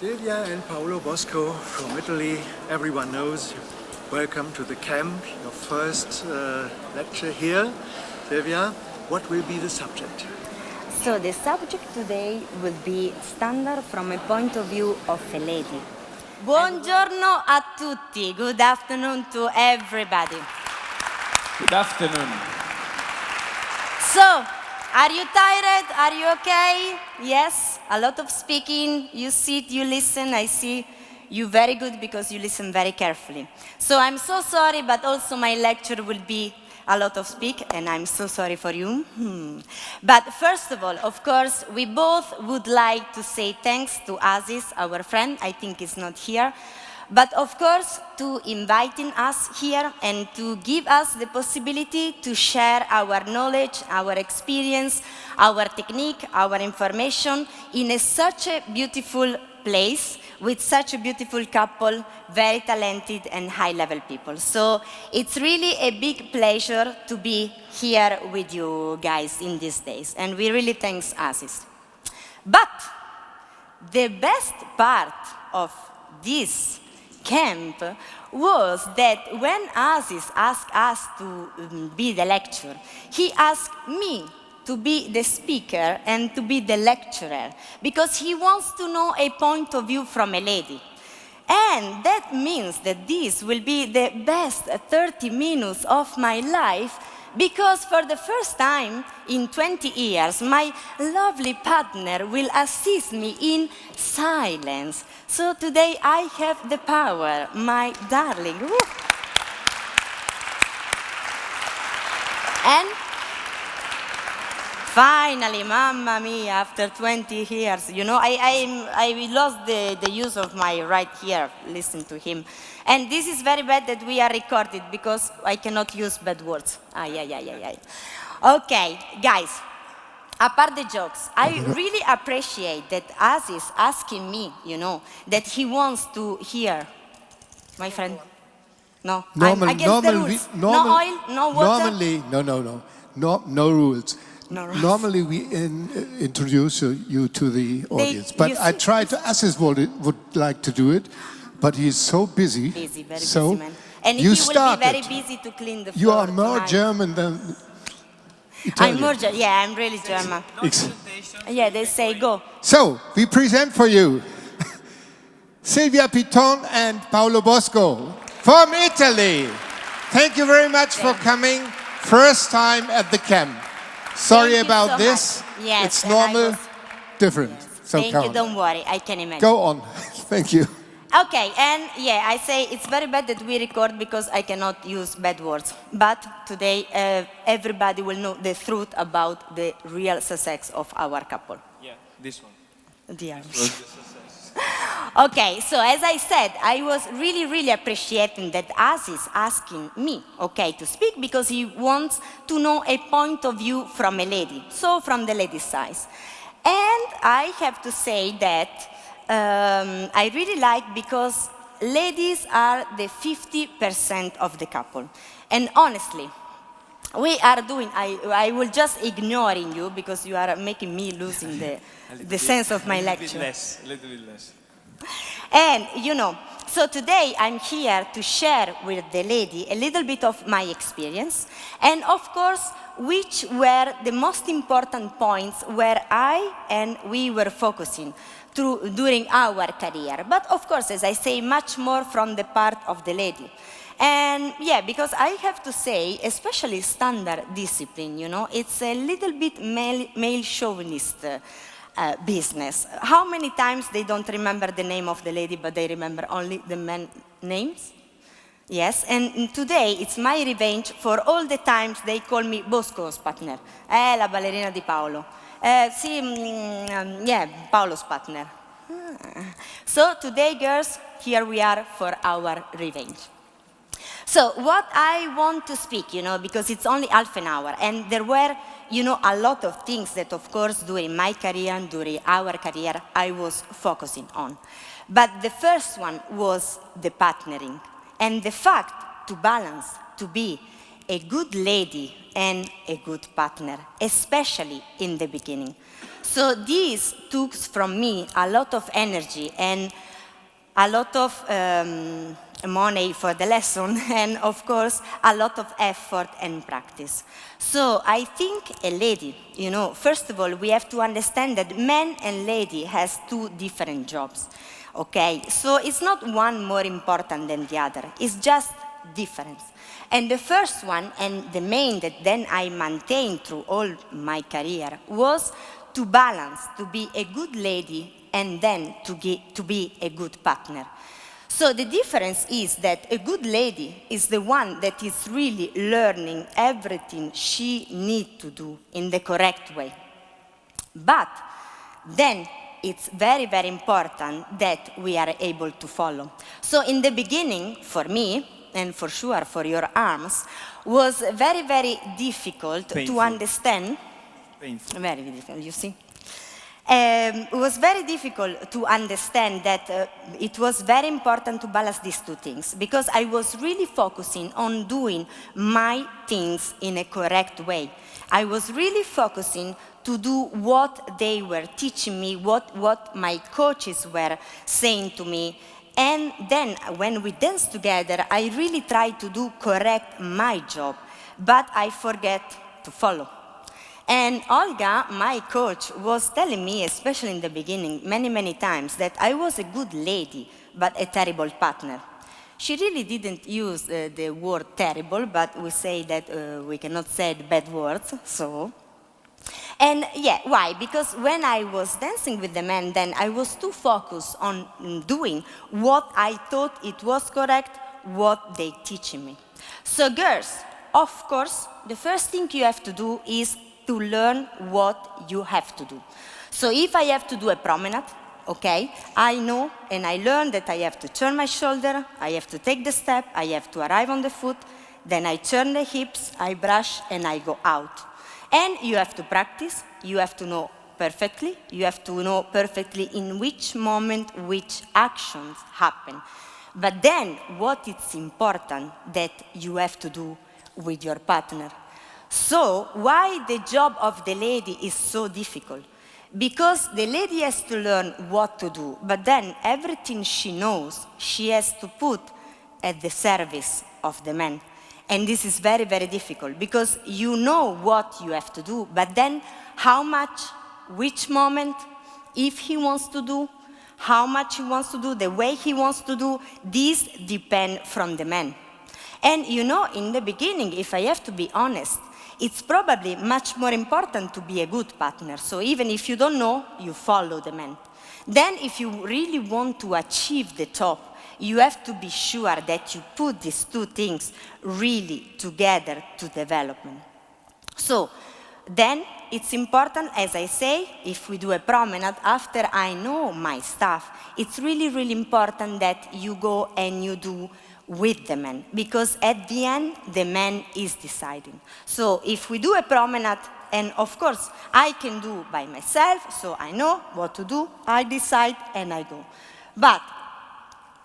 Silvia and Paolo Bosco from Italy, everyone knows. Welcome to the camp, your first lecture here. Silvia, what will be the subject? So the subject today will be standard from a point of view of a lady. Buongiorno a tutti. Good afternoon to everybody. Good afternoon. So, are you tired? Are you okay? Yes, a lot of speaking. You sit, you listen. I see you very good because you listen very carefully. So I'm so sorry, but also my lecture will be a lot of speak, and I'm so sorry for you. But first of all, of course, we both would like to say thanks to Aziz, our friend. I think he's not here. But of course, to inviting us here and to give us the possibility to share our knowledge, our experience, our technique, our information in such a beautiful place with such a beautiful couple, very talented and high-level people. So it's really a big pleasure to be here with you guys in these days. And we really thank Aziz. But the best part of this camp was that when Aziz asked us to be the lecturer, he asked me to be the speaker and to be the lecturer because he wants to know a point of view from a lady. And that means that this will be the best 30 minutes of my life because for the first time in 20 years, my lovely partner will assist me in silence. So today I have the power, my darling. Woo. And finally, mamma mia, after 20 years, you know, I lost the use of my right ear, listen to him. And this is very bad that we are recorded because I cannot use bad words. Okay, guys, apart the jokes, I really appreciate that Aziz asking me, you know, that he wants to hear. My friend? No, I'm against the rules. No oil, no water? No rules. No rules. Normally we introduce you to the audience, but I tried to, Aziz would like to do it, but he's so busy. Very so busy man. And you he started. will be very busy to clean the floor. You are more tonight. German than Italian. I'm more German. Yeah, I'm really German. Yeah, they say go. So, we present for you Silvia Pitton and Paolo Bosco from Italy. Thank you very much for coming. First time at the camp. Sorry about so this. Much. Yes, it's normal, different. Yes. So Thank you, don't worry, I can imagine. Go on. Thank you. Okay, and yeah, I say it's very bad that we record because I cannot use bad words. But today, everybody will know the truth about the real success of our couple. Yeah, this one. Dear. Okay, so as I said, I was really appreciating that Aziz asking me, okay, to speak because he wants to know a point of view from a lady, so from the lady's side. And I have to say that I really like because ladies are the 50% of the couple. And honestly, we are doing, I will just ignoring you because you are making me losing the sense of my lecture. A little bit less. And, you know, so today I'm here to share with the lady a little bit of my experience and, of course, which were the most important points where I and we were focusing during our career. But, of course, as I say, much more from the part of the lady. And, yeah, because I have to say, especially standard discipline, you know, it's a little bit male chauvinist business. How many times they don't remember the name of the lady, but they remember only the men names? Yes, and today it's my revenge for all the times they call me Bosco's partner. La ballerina di Paolo. Yeah, Paolo's partner. So today, girls, here we are for our revenge. So what I want to speak, you know, because it's only half an hour, and there were, you know, a lot of things that, of course, during my career and during our career, I was focusing on. But the first one was the partnering, and the fact to balance, to be a good lady and a good partner, especially in the beginning. So this took from me a lot of energy and a lot of money for the lesson and of course a lot of effort and practice. So I think a lady, first of all we have to understand that man and lady has two different jobs. Okay, so it's not one more important than the other, it's just difference. And the first one, and the main that then I maintained through all my career, was to balance, to be a good lady and then to be a good partner. So the difference is that a good lady is the one that is really learning everything she needs to do in the correct way. But then it's very, very important that we are able to follow. So in the beginning, for me, and for sure for your arms, was very, very difficult Painful. to understand. Painful. Very difficult, you see. It was very difficult to understand that it was very important to balance these two things, because I was really focusing on doing my things in a correct way. I was really focusing to do what they were teaching me, what my coaches were saying to me. And then when we dance together, I really try to do correct my job, but I forget to follow. And Olga, my coach, was telling me, especially in the beginning, many, many times, that I was a good lady, but a terrible partner. She really didn't use the word terrible, but we say that we cannot say bad words, so. And yeah, why? Because when I was dancing with the men, then I was too focused on doing what I thought it was correct, what they teaching me. So girls, of course, the first thing you have to do is to learn what you have to do. So if I have to do a promenade, okay, I know and I learn that I have to turn my shoulder, I have to take the step, I have to arrive on the foot, then I turn the hips, I brush, and I go out. And you have to practice, you have to know perfectly, you have to know perfectly in which moment which actions happen. But then what is important that you have to do with your partner. So why the job of the lady is so difficult? Because the lady has to learn what to do, but then everything she knows, she has to put at the service of the man. And this is very, very difficult, because you know what you have to do, but then how much, which moment, if he wants to do, how much he wants to do, the way he wants to do, these depend from the man. And in the beginning, if I have to be honest, it's probably much more important to be a good partner. So even if you don't know, you follow the man. Then if you really want to achieve the top, you have to be sure that you put these two things really together to development. So then it's important, as I say, if we do a promenade, after I know my stuff, it's really, really important that you go and you do with the man, because at the end, the man is deciding. So if we do a promenade, and of course, I can do by myself, so I know what to do, I decide and I go. But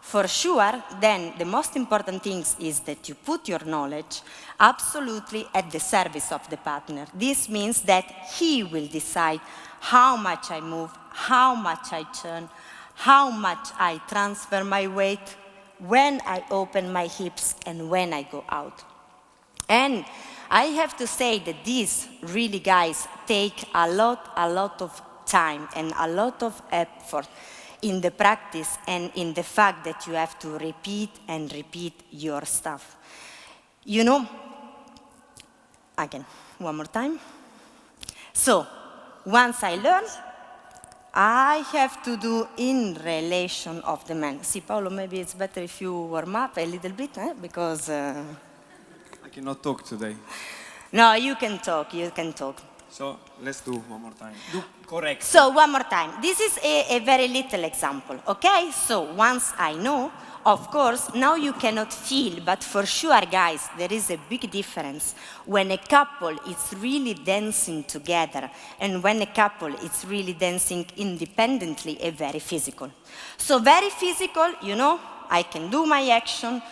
for sure, then the most important thing is that you put your knowledge absolutely at the service of the partner. This means that he will decide how much I move, how much I turn, how much I transfer my weight, when I open my hips and when I go out. And I have to say that these really, guys, take a lot of time and a lot of effort in the practice and in the fact that you have to repeat and repeat your stuff. Again, one more time. So, once I learn, I have to do in relation of the man. See, Paolo, maybe it's better if you warm up a little bit, because... I cannot talk today. No, you can talk. So let's do one more time. Do correct. So one more time. This is a very little example, okay? So once I know, of course, now you cannot feel, but for sure, guys, there is a big difference when a couple is really dancing together and when a couple is really dancing independently and very physical. So very physical, I can do my action,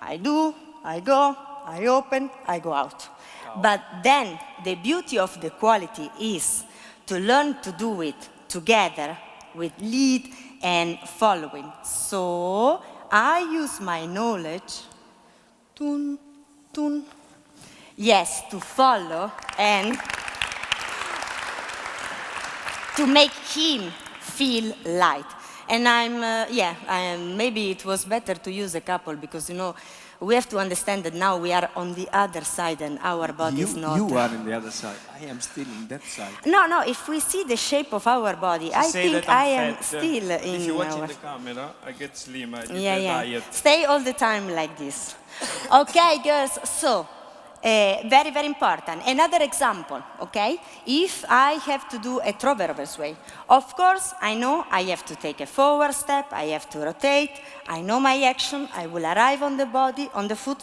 I do, I go, I open, I go out. But then the beauty of the quality is to learn to do it together with lead and following. So I use my knowledge yes, to follow and to make him feel light. And maybe it was better to use a couple because, you know, we have to understand that now we are on the other side and our body is not. You are on the other side. I am still in that side. No, if we see the shape of our body, I think I am still in If you watch our... in the camera, I get slim, I did Yeah. diet. Stay all the time like this. Okay, girls, so, very, very important. Another example, okay? If I have to do a traverse way, of course, I know I have to take a forward step, I have to rotate, I know my action, I will arrive on the foot,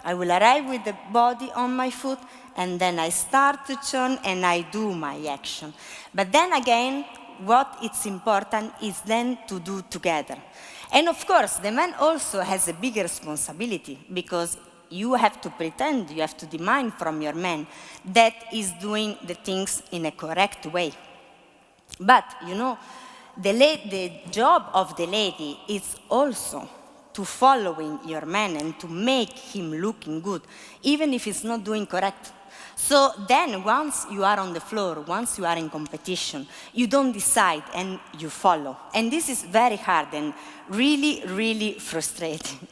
I will arrive with the body on my foot, and then I start to turn and I do my action. But then again, what is important is then to do together. And of course, the man also has a big responsibility because you have to pretend, you have to demand from your man that is doing the things in a correct way. But, you know, the job of the lady is also to following your man and to make him looking good, even if he's not doing correct. So then once you are on the floor, once you are in competition, you don't decide and you follow. And this is very hard and really, really frustrating.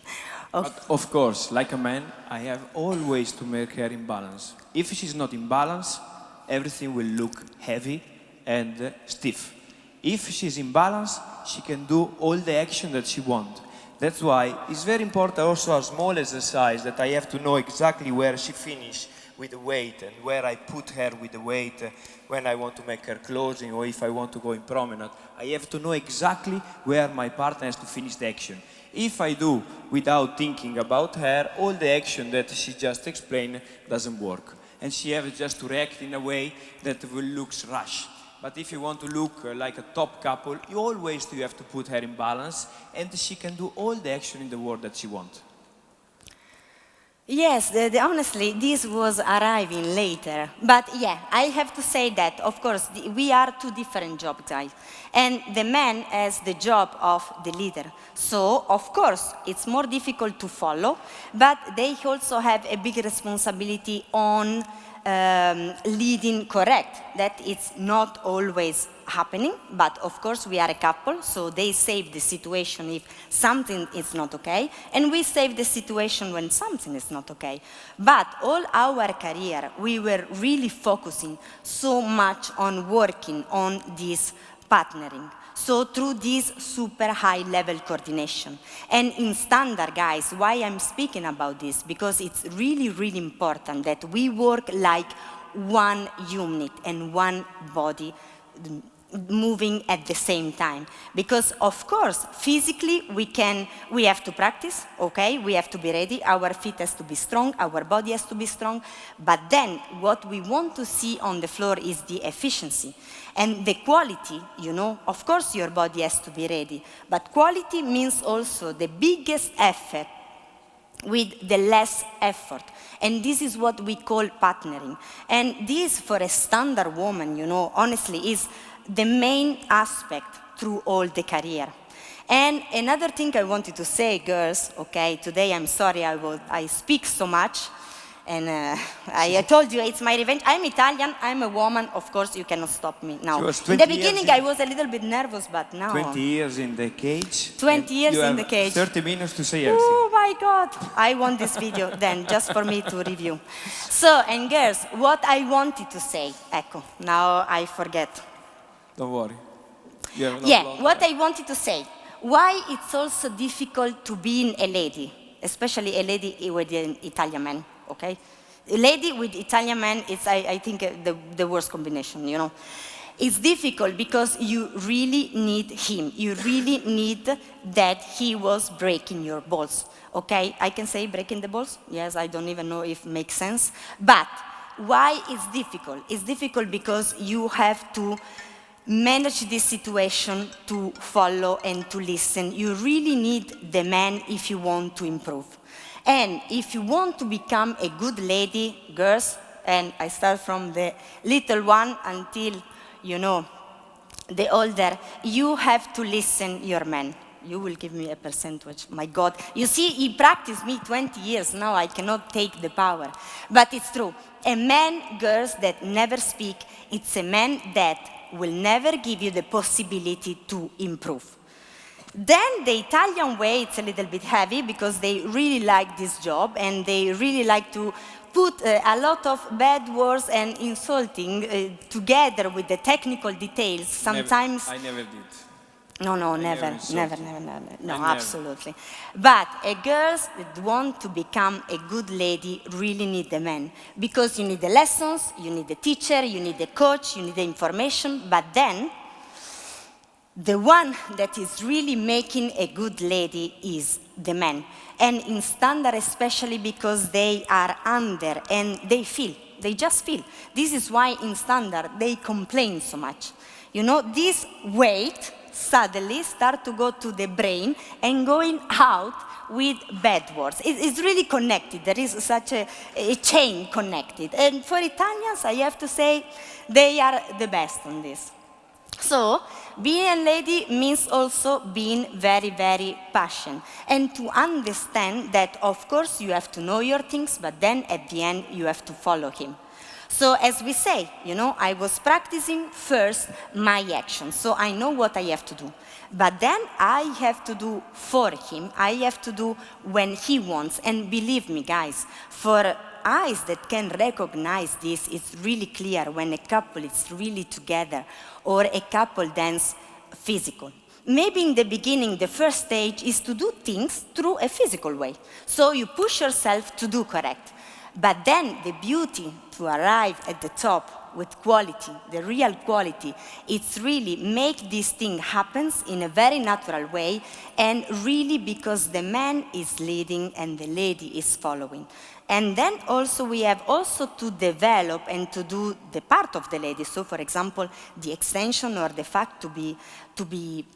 But of course, like a man, I have always to make her in balance. If she's not in balance, everything will look heavy and stiff. If she's in balance, she can do all the action that she wants. That's why it's very important also a small exercise that I have to know exactly where she finishes with the weight and where I put her with the weight when I want to make her closing or if I want to go in promenade. I have to know exactly where my partner has to finish the action. If I do without thinking about her, all the action that she just explained doesn't work. And she has just to react in a way that will look rushed. But if you want to look like a top couple, you have to put her in balance and she can do all the action in the world that she wants. Yes, honestly, this was arriving later. But yeah, I have to say that, of course, we are two different job guys. And the man has the job of the leader. So, of course, it's more difficult to follow, but they also have a big responsibility on leading correct. That it's not always happening, but of course we are a couple, so they save the situation if something is not okay, and we save the situation when something is not okay. But all our career, we were really focusing so much on working on this partnering. So through this super high level coordination. And in standard, guys, why I'm speaking about this? Because it's really, really important that we work like one unit and one body moving at the same time. Because of course, physically we have to practice, okay? We have to be ready, our feet has to be strong, our body has to be strong, but then what we want to see on the floor is the efficiency. And the quality, you know, of course your body has to be ready, but quality means also the biggest effort with the less effort. And this is what we call partnering. And this, for a standard woman, you know, honestly, is the main aspect through all the career. And another thing I wanted to say, girls, okay, today I'm sorry I speak so much, and I told you it's my revenge. I'm Italian, I'm a woman, of course you cannot stop me now. In the beginning I was a little bit nervous, but now... 20 years in the cage. 20 years in the cage. 30 minutes to say everything. Oh my God, I want this video then, just for me to review. So, and girls, what I wanted to say, ecco, now I forget. Don't worry. What I wanted to say. Why it's also difficult to be a lady, especially a lady with an Italian man, okay? A lady with Italian man is, I think, the worst combination, you know? It's difficult because you really need him. You really need that he was breaking your balls, okay? I can say breaking the balls? Yes, I don't even know if it makes sense. But why it's difficult? It's difficult because you have to manage this situation, to follow and to listen. You really need the man if you want to improve. And if you want to become a good lady, girls, and I start from the little one until you know, the older, you have to listen your man. You will give me a percentage, my God. You see, he practiced me 20 years, now I cannot take the power. But it's true, a man, girls, that never speak, it's a man that will never give you the possibility to improve. Then the Italian way, it's a little bit heavy because they really like this job and they really like to put a lot of bad words and insulting together with the technical details. Sometimes... I never did. No, never, no, absolutely. But a girls that want to become a good lady really need a man. Because you need the lessons, you need the teacher, you need the coach, you need the information, but then the one that is really making a good lady is the man. And in standard especially because they are under and they just feel. This is why in standard they complain so much. You know, this weight suddenly start to go to the brain and going out with bad words. It's really connected. There is such a chain connected. And for Italians, I have to say, they are the best on this. So, being a lady means also being very, very passionate. And to understand that, of course, you have to know your things, but then at the end, you have to follow him. So as we say, you know, I was practicing first my actions, so I know what I have to do. But then I have to do for him, I have to do when he wants. And believe me, guys, for eyes that can recognize this, it's really clear when a couple is really together or a couple dance physical. Maybe in the beginning, the first stage is to do things through a physical way. So you push yourself to do correct. But then the beauty to arrive at the top with quality, the real quality, it's really make this thing happen in a very natural way and really because the man is leading and the lady is following. And then also we have also to develop and to do the part of the lady. So for example, the extension or the fact to be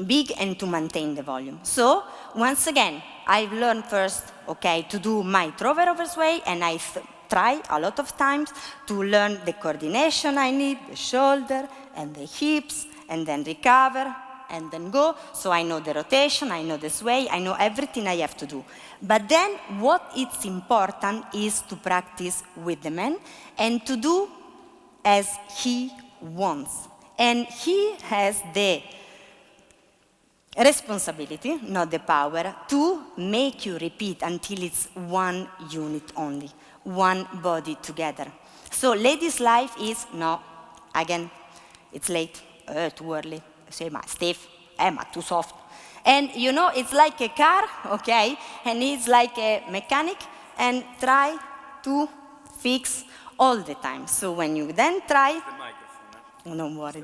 big and to maintain the volume. So, once again, I've learned first, okay, to do my throw-overs way, and I try a lot of times to learn the coordination I need, the shoulder and the hips, and then recover, and then go. So I know the rotation, I know the sway, I know everything I have to do. But then what is important is to practice with the man and to do as he wants. And he has the responsibility, not the power, to make you repeat until it's one unit only, one body together. So ladies' life is, no, again, it's late, too early, say, ma stiff, ma too soft. And you know, it's like a car, okay, and it's like a mechanic, and try to fix all the time. So when you then try, don't worry.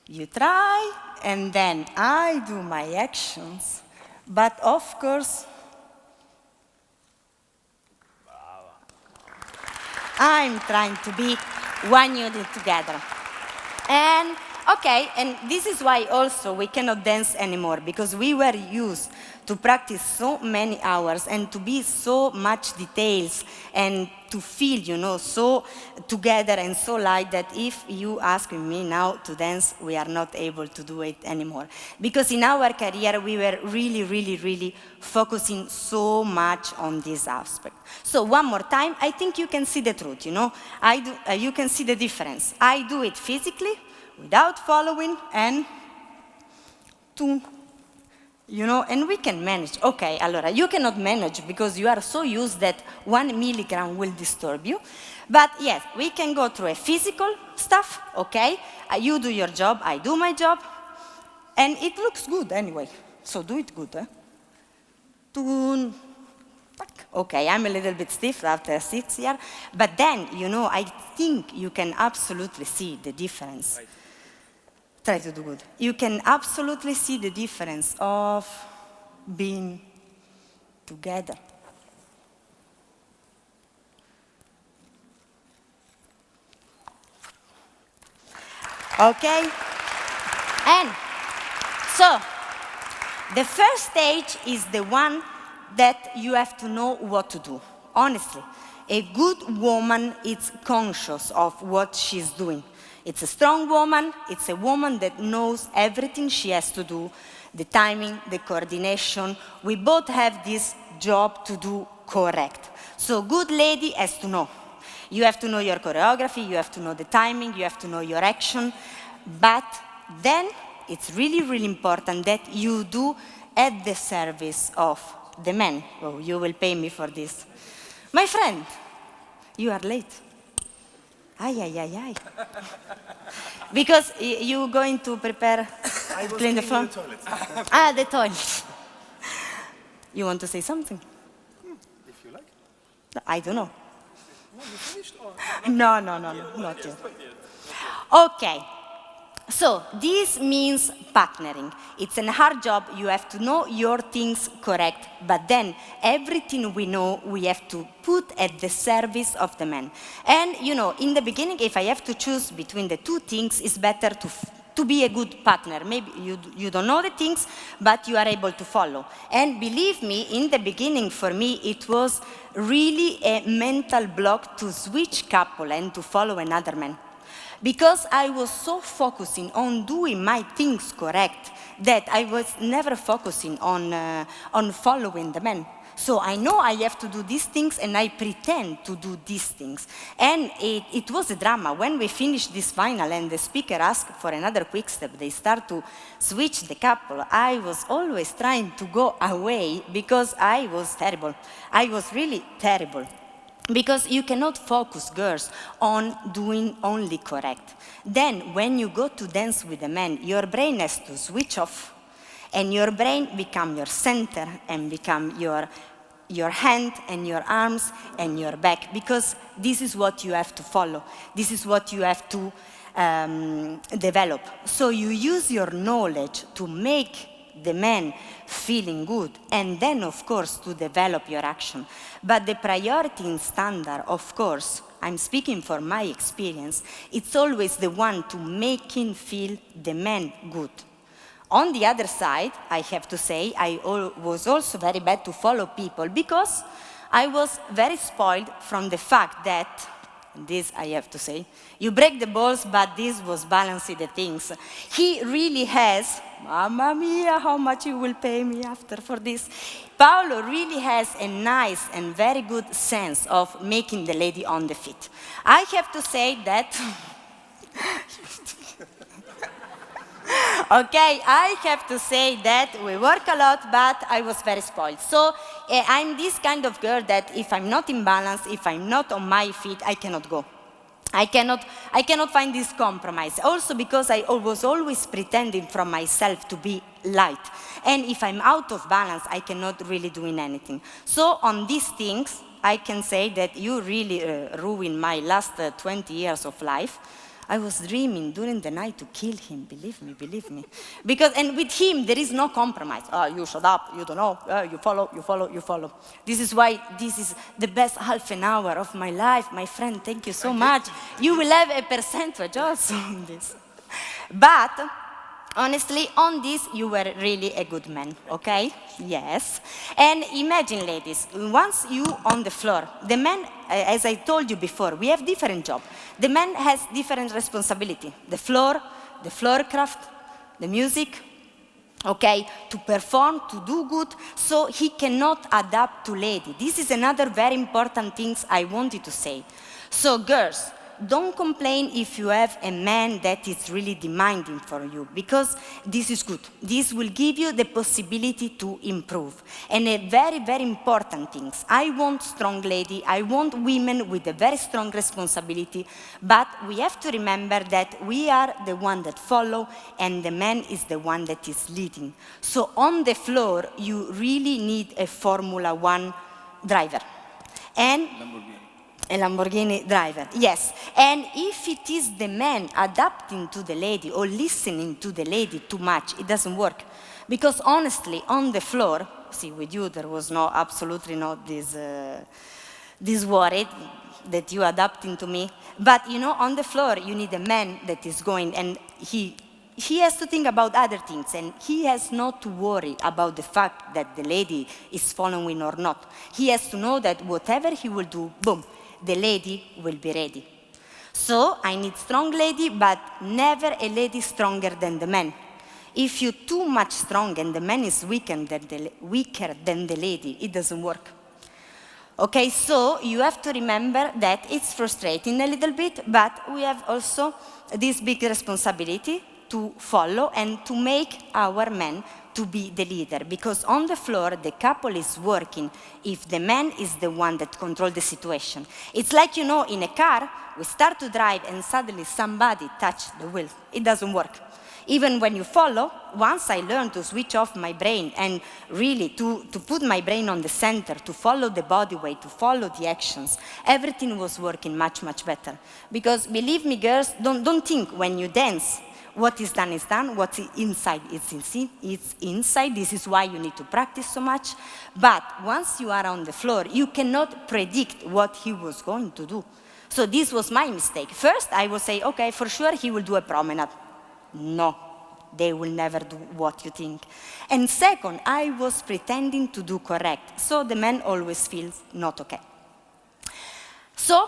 You try, and then I do my actions, but of course, I'm trying to be one unit together. And okay, and this is why also we cannot dance anymore, because we were used to practice so many hours and to be so much details and to feel, you know, so together and so light that if you ask me now to dance, we are not able to do it anymore. Because in our career, we were really focusing so much on this aspect. So one more time, I think you can see the truth, you know. You can see the difference. I do it physically, without following, and you know, and we can manage. Okay, allora, you cannot manage because you are so used that 1 milligram will disturb you. But yes, we can go through a physical stuff, okay? You do your job, I do my job, and it looks good anyway. So do it good, Okay, I'm a little bit stiff after 6 years, but then, you know, I think you can absolutely see the difference. Right. Try to do good. You can absolutely see the difference of being together. Okay? And so, the first stage is the one that you have to know what to do. Honestly, A good woman is conscious of what she's doing. It's a strong woman, it's a woman that knows everything she has to do, the timing, the coordination. We both have this job to do correct. So good lady has to know. You have to know your choreography, you have to know the timing, you have to know your action, but then it's really, really important that you do at the service of the man. Oh, you will pay me for this. My friend, you are late. Ay, ay, ay, ay. Because you're going to prepare, clean the floor? The toilet. You want to say something? If you like. I don't know. No, you finished or? No, not yet. Okay. So this means partnering. It's a hard job. You have to know your things correct, but then everything we know, we have to put at the service of the man. And you know, in the beginning, if I have to choose between the two things, it's better to be a good partner. Maybe you don't know the things, but you are able to follow. And believe me, in the beginning, for me, it was really a mental block to switch couple and to follow another man. Because I was so focusing on doing my things correct that I was never focusing on following the man. So I know I have to do these things and I pretend to do these things. And it was a drama. When we finished this final and the speaker asked for another quick step, they start to switch the couple. I was always trying to go away because I was terrible. I was really terrible. Because you cannot focus, girls, on doing only correct. Then, when you go to dance with a man, your brain has to switch off, and your brain become your center and become your hand and your arms and your back, because this is what you have to follow. This is what you have to develop. So you use your knowledge to make the man feeling good, and then, of course, to develop your action. But the priority in standard, of course, I'm speaking for my experience, it's always the one to make him feel the man good. On the other side, I have to say, I was also very bad to follow people because I was very spoiled from the fact that, this I have to say, you break the balls, but this was balancing the things. He really has, mamma mia, how much you will pay me after for this. Paolo really has a nice and very good sense of making the lady on the feet. I have to say that, okay, I have to say that we work a lot, but I was very spoiled. So I'm this kind of girl that if I'm not in balance, if I'm not on my feet, I cannot go. I cannot find this compromise. Also because I was always pretending from myself to be light. And if I'm out of balance, I cannot really do anything. So on these things, I can say that you really ruined my last 20 years of life. I was dreaming during the night to kill him, believe me. Because, and with him, there is no compromise. Oh, you shut up, you don't know, you follow. This is why this is the best half an hour of my life. My friend, thank you so much. You will have a percentage also on this. But, honestly, on this, you were really a good man, okay? Yes. And imagine, ladies, once you on the floor, the man, as I told you before, we have different jobs. The man has different responsibility. The floor craft, the music, okay, to perform, to do good, so he cannot adapt to lady. This is another very important thing I wanted to say. So, girls, don't complain if you have a man that is really demanding for you, because this is good. This will give you the possibility to improve. And a very, very important thing, I want strong lady, I want women with a very strong responsibility, but we have to remember that we are the one that follow and the man is the one that is leading. So on the floor, you really need a Formula One driver. And a Lamborghini driver, yes. And if it is the man adapting to the lady or listening to the lady too much, it doesn't work. Because honestly, on the floor, see, with you there was absolutely not this worry that you adapting to me. But you know, on the floor, you need a man that is going, and he has to think about other things, and he has not to worry about the fact that the lady is following or not. He has to know that whatever he will do, boom, the lady will be ready. So I need strong lady, but never a lady stronger than the man. If you're too much strong and the man is weaker than the lady, it doesn't work. Okay, so you have to remember that it's frustrating a little bit, but we have also this big responsibility to follow and to make our man to be the leader, because on the floor the couple is working if the man is the one that controls the situation. It's like, you know, in a car, we start to drive and suddenly somebody touches the wheel. It doesn't work. Even when you follow, once I learned to switch off my brain and really to put my brain on the center, to follow the body weight, to follow the actions, everything was working much, much better. Because believe me, girls, don't think when you dance, what is done, what's inside it's inside. This is why you need to practice so much. But once you are on the floor, you cannot predict what he was going to do. So this was my mistake. First, I will say, okay, for sure he will do a promenade. No, they will never do what you think. And second, I was pretending to do correct. So the man always feels not okay. So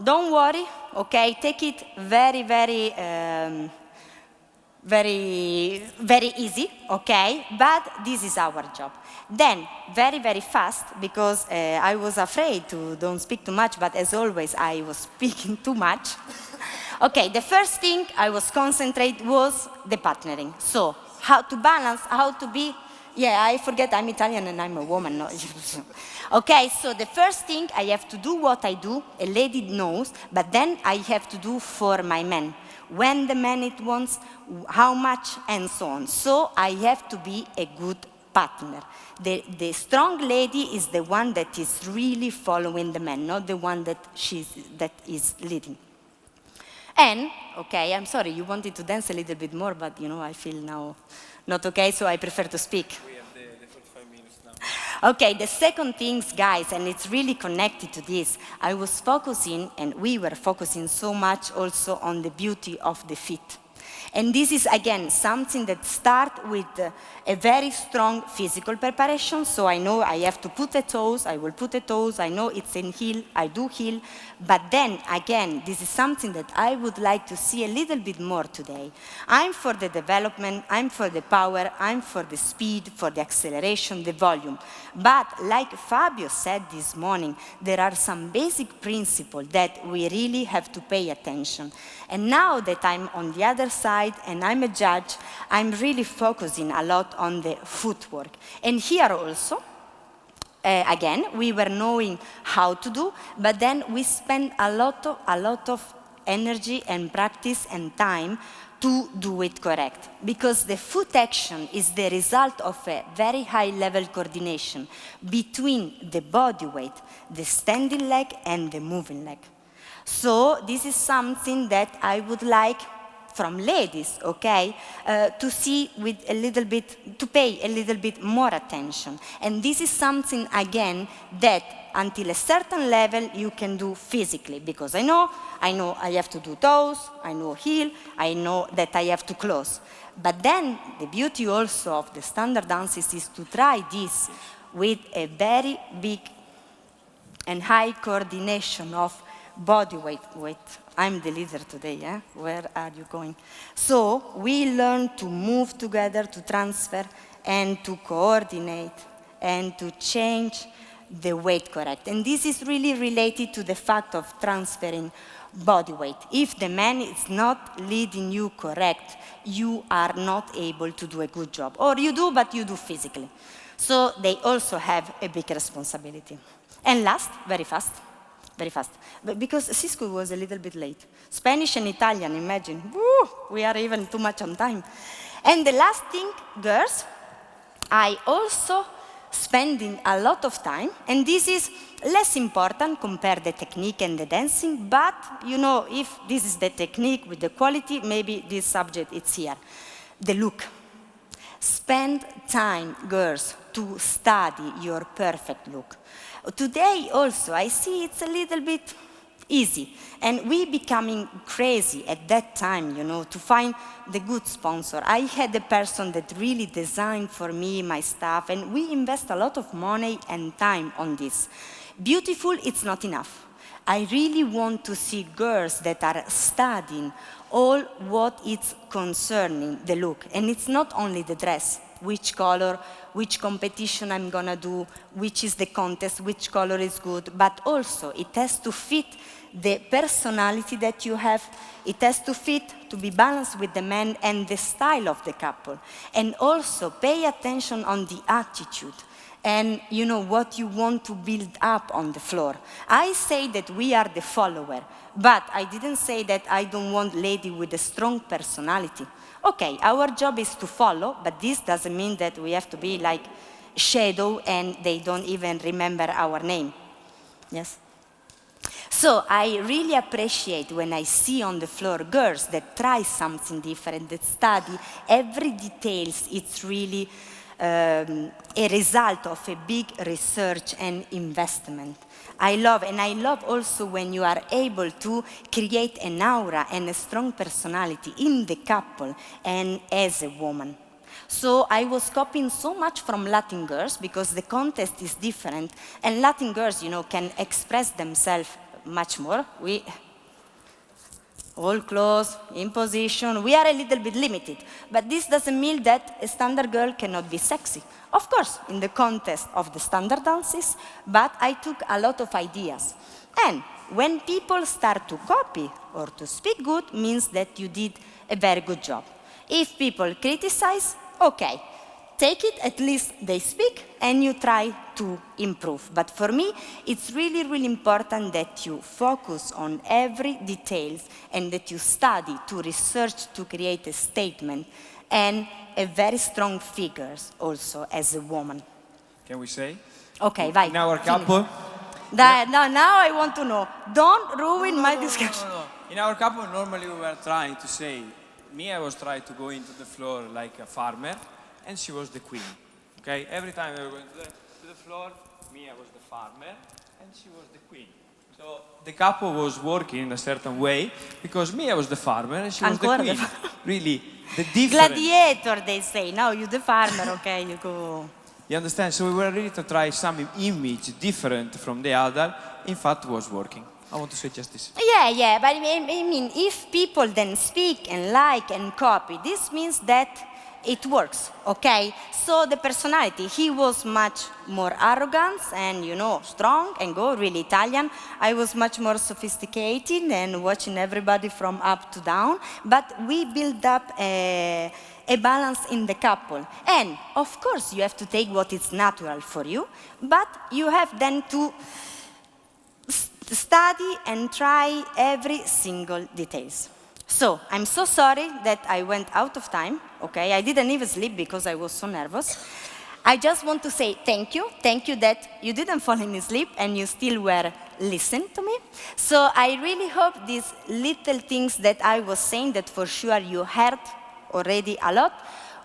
don't worry, okay, take it very, very easy, okay? But this is our job. Then, very fast, because I was afraid to don't speak too much, but as always, I was speaking too much. Okay, the first thing I was concentrate was the partnering. So, how to balance, how to be, yeah, I forget I'm Italian and I'm a woman. No. Okay, so the first thing, I have to do what I do, a lady knows, but then I have to do for my man. When the man it wants, how much, and so on. So I have to be a good partner. The strong lady is the one that is really following the man, not the one that is leading. And, okay, I'm sorry, you wanted to dance a little bit more, but you know, I feel now not okay, so I prefer to speak. We have the 45 minutes now. Okay, the second thing, guys, and it's really connected to this, I was focusing, and we were focusing so much also on the beauty of the feet. And this is, again, something that starts with a very strong physical preparation. So I know I have to put the toes, I will put the toes, I know it's in heel, I do heel. But then, again, this is something that I would like to see a little bit more today. I'm for the development, I'm for the power, I'm for the speed, for the acceleration, the volume. But like Fabio said this morning, there are some basic principles that we really have to pay attention. And now that I'm on the other side and I'm a judge, I'm really focusing a lot on the footwork. And here also, again, we were knowing how to do, but then we spend a lot of energy and practice and time to do it correct. Because the foot action is the result of a very high level coordination between the body weight, the standing leg and the moving leg. So this is something that I would like from ladies, okay, to see with a little bit, to pay a little bit more attention. And this is something, again, that until a certain level you can do physically, because I know I have to do toes, I know heel, I know that I have to close. But then the beauty also of the standard dances is to try this with a very big and high coordination of body weight. Wait, I'm the leader today, eh? Where are you going? So we learn to move together, to transfer, and to coordinate, and to change the weight correct. And this is really related to the fact of transferring body weight. If the man is not leading you correct, you are not able to do a good job. Or you do, but you do physically. So they also have a big responsibility. And last, very fast, but because Cisco was a little bit late. Spanish and Italian, imagine. Woo, we are even too much on time. And the last thing, girls, I also spending a lot of time, and this is less important compared the technique and the dancing, but you know, if this is the technique with the quality, maybe this subject is here. The look. Spend time, girls, to study your perfect look. Today also, I see it's a little bit easy. And we becoming crazy at that time, you know, to find the good sponsor. I had a person that really designed for me my stuff, and we invest a lot of money and time on this. Beautiful, it's not enough. I really want to see girls that are studying all what is concerning the look. And it's not only the dress, which color, which competition I'm gonna do, which is the contest, which color is good, but also it has to fit the personality that you have. It has to fit, to be balanced with the man and the style of the couple. And also pay attention on the attitude and what you want to build up on the floor. I say that we are the follower, but I didn't say that I don't want lady with a strong personality. Okay, our job is to follow, but this doesn't mean that we have to be like shadow and they don't even remember our name. Yes? So I really appreciate when I see on the floor girls that try something different, that study every details. It's really a result of a big research and investment. I love also when you are able to create an aura and a strong personality in the couple and as a woman. So I was copying so much from Latin girls because the contest is different and Latin girls, can express themselves much more. We all close, in position, we are a little bit limited. But this doesn't mean that a standard girl cannot be sexy. Of course, in the contest of the standard dances, but I took a lot of ideas. And when people start to copy or to speak good, means that you did a very good job. If people criticize, okay, take it, at least they speak, and you try to improve. But for me, it's really, really important that you focus on every detail and that you study, to research, to create a statement, and a very strong figures also as a woman. Can we say? Okay, vai. In our couple? Now I want to know. Don't ruin my discussion. No. In our couple, normally we were trying to say, I was trying to go into the floor like a farmer, and she was the queen. Okay? Every time we were going to the floor, Mia was the farmer, and she was the queen. So the couple was working in a certain way because Mia was the farmer and she was the queen. Really, the difference. Gladiator, they say. Now you're the farmer, okay, you go. You understand? So we were ready to try some image different from the other. In fact, it was working. I want to say just this. Yeah, but I mean, if people then speak and like and copy, this means that it works, okay? So the personality, he was much more arrogant and, strong and really Italian. I was much more sophisticated and watching everybody from up to down. But we build up a balance in the couple. And, of course, you have to take what is natural for you, but you have then to study and try every single details. So, I'm so sorry that I went out of time, okay? I didn't even sleep because I was so nervous. I just want to say thank you. Thank you that you didn't fall in sleep and you still were listening to me. So, I really hope these little things that I was saying that for sure you heard already a lot,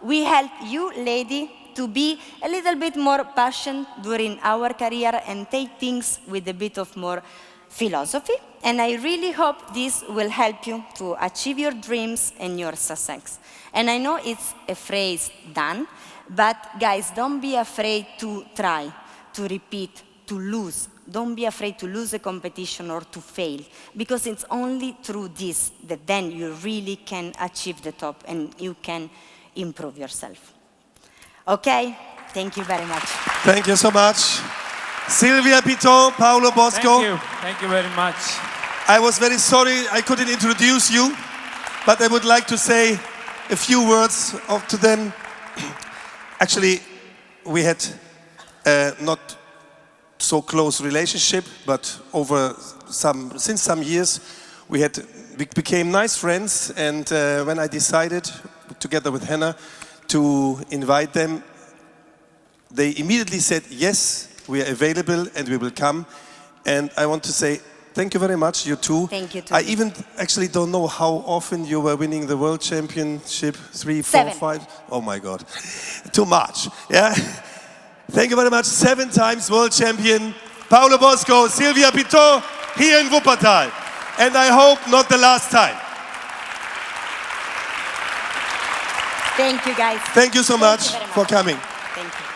we help you, lady, to be a little bit more passionate during our career and take things with a bit of more philosophy, and I really hope this will help you to achieve your dreams and your success. And I know it's a phrase done, but guys, don't be afraid to try, to repeat, to lose. Don't be afraid to lose a competition or to fail, because it's only through this that then you really can achieve the top and you can improve yourself. Okay? Thank you very much. Thank you so much. Silvia, Pitton, Paolo, Bosco. Thank you very much. I was very sorry I couldn't introduce you, but I would like to say a few words to them. Actually, we had not so close relationship, but since some years we became nice friends. And when I decided, together with Hannah, to invite them, they immediately said yes. We are available and we will come. And I want to say thank you very much, you two. Thank you too. I even actually don't know how often you were winning the World Championship. 3, 4, 7. 5? Oh my God. Too much. Yeah. Thank you very much. 7 times World Champion. Paolo Bosco, Silvia Pitton here in Wuppertal. And I hope not the last time. Thank you, guys. Thank you so much Thank you very much for coming. Thank you.